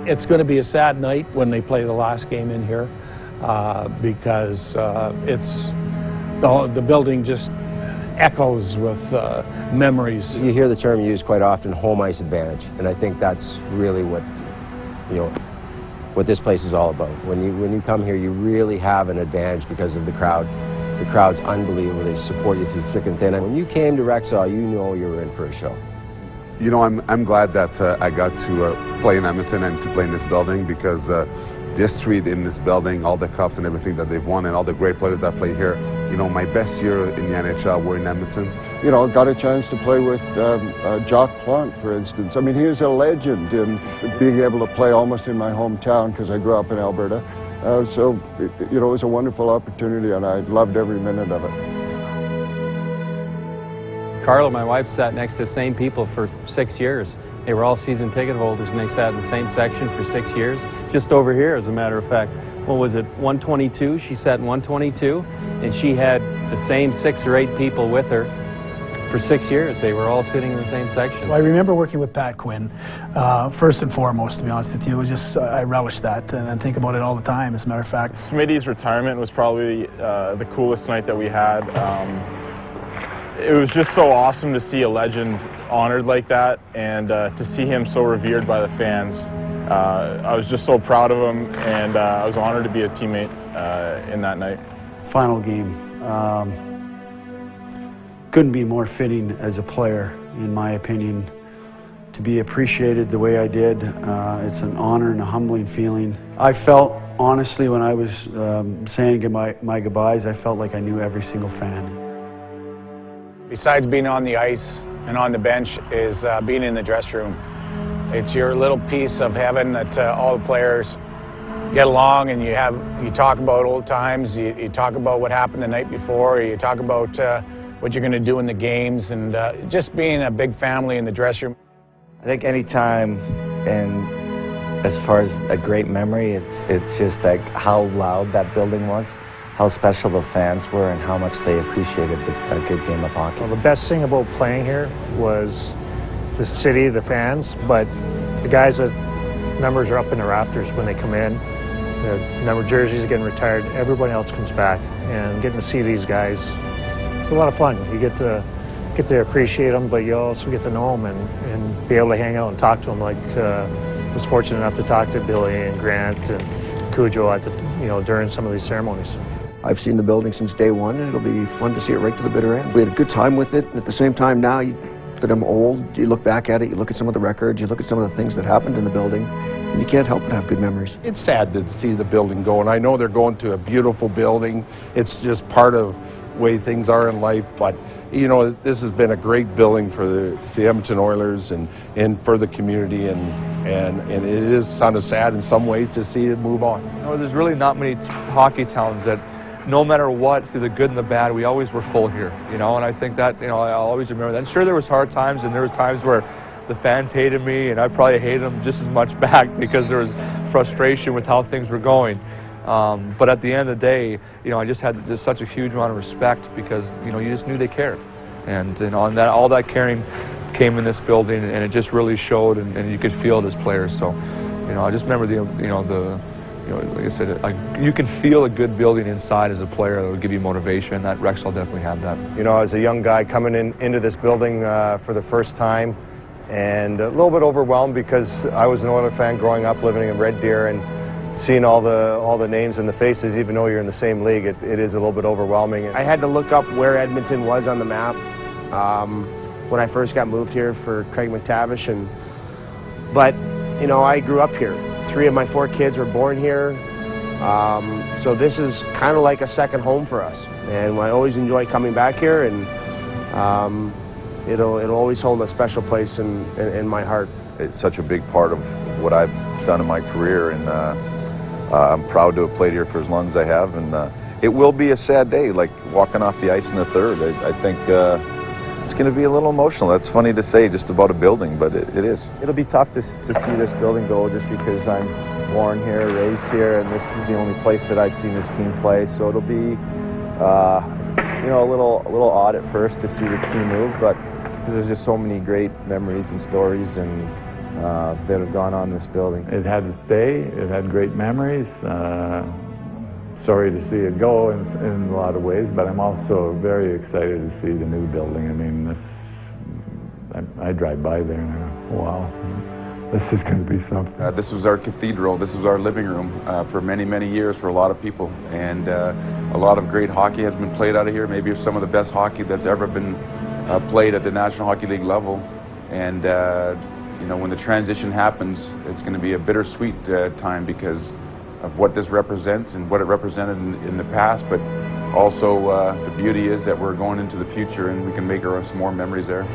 It's going to be a sad night when they play the last game in here because the building just echoes with memories. You hear the term used quite often, home ice advantage, and I think that's really what this place is all about. When you come here, you really have an advantage because of the crowd. The crowd's unbelievable. They support you through thick and thin. And when you came to Rexall, you know you were in for a show. You know, I'm glad that I got to play in Edmonton and to play in this building because the history in this building, all the cups and everything that they've won and all the great players that play here. You know, my best year in the NHL were in Edmonton. You know, got a chance to play with Jacques Plante, for instance. I mean, he is a legend in being able to play almost in my hometown because I grew up in Alberta. So, you know, it was a wonderful opportunity and I loved every minute of it. Carla, my wife, sat next to the same people for 6 years. They were all season ticket holders and they sat in the same section for 6 years. Just over here, as a matter of fact. What was it, 122? She sat in 122 and she had the same 6 or 8 people with her for 6 years. They were all sitting in the same section. Well, I remember working with Pat Quinn, first and foremost, to be honest with you. It was just, I relished that and I think about it all the time, as a matter of fact. Smitty's retirement was probably the coolest night that we had. It was just so awesome to see a legend honored like that and to see him so revered by the fans. I was just so proud of him and I was honored to be a teammate in that night. Final game. Couldn't be more fitting as a player, in my opinion, to be appreciated the way I did. It's an honor and a humbling feeling. I felt, honestly, when I was saying my goodbyes, I felt like I knew every single fan. Besides being on the ice and on the bench is being in the dressing room. It's your little piece of heaven that all the players get along and you talk about old times, you talk about what happened the night before, you talk about what you're going to do in the games, and just being a big family in the dressing room. I think any time, and as far as a great memory, it's just like how loud that building was, how special the fans were, and how much they appreciated a good game of hockey. Well, the best thing about playing here was the city, the fans, but the guys that numbers are up in the rafters when they come in. The number jerseys are getting retired. Everybody else comes back, and getting to see these guys, it's a lot of fun. You get to appreciate them, but you also get to know them and be able to hang out and talk to them. Like I was fortunate enough to talk to Billy and Grant and Cujo at during some of these ceremonies. I've seen the building since day one, and it'll be fun to see it right to the bitter end. We had a good time with it, and at the same time now that I'm old, you look back at it, you look at some of the records, you look at some of the things that happened in the building, and you can't help but have good memories. It's sad to see the building go, and I know they're going to a beautiful building. It's just part of the way things are in life, but you know, this has been a great building for the Edmonton Oilers and for the community, and it is kind of sad in some ways to see it move on. You know, there's really not many hockey towns that, no matter what, through the good and the bad, we always were full here, you know, and I think that, you know, I'll always remember that. And sure, there was hard times, and there was times where the fans hated me, and I probably hated them just as much back because there was frustration with how things were going. But at the end of the day, you know, I just had just such a huge amount of respect because, you know, you just knew they cared. And you know, and that all that caring came in this building, and it just really showed, and you could feel it as players. So, you know, I just remember like I said, you can feel a good building inside as a player that will give you motivation. That Rexall definitely had that. You know, as a young guy coming into this building for the first time, and a little bit overwhelmed because I was an Oilers fan growing up, living in Red Deer, and seeing all the names and the faces, even though you're in the same league, it is a little bit overwhelming. I had to look up where Edmonton was on the map when I first got moved here for Craig McTavish, but you know, I grew up here. 3 of my 4 kids were born here, so this is kind of like a second home for us, and I always enjoy coming back here, and it'll always hold a special place in my heart. It's such a big part of what I've done in my career, and I'm proud to have played here for as long as I have, and it will be a sad day, like walking off the ice in the third. I think it's going to be a little emotional. That's funny to say just about a building, but it is. It'll be tough to see this building go just because I'm born here, raised here, and this is the only place that I've seen this team play. So it'll be, you know, a little odd at first to see the team move, but there's just so many great memories and stories, and that have gone on in this building. It had to stay. It had great memories. Sorry to see it go in a lot of ways, but I'm also very excited to see the new building. I mean, I drive by there and I go, wow, this is going to be something. This was our cathedral. This was our living room for many, many years for a lot of people. And a lot of great hockey has been played out of here. Maybe some of the best hockey that's ever been played at the National Hockey League level. And you know, when the transition happens, it's going to be a bittersweet time because of what this represents and what it represented in the past, but also the beauty is that we're going into the future and we can make some more memories there.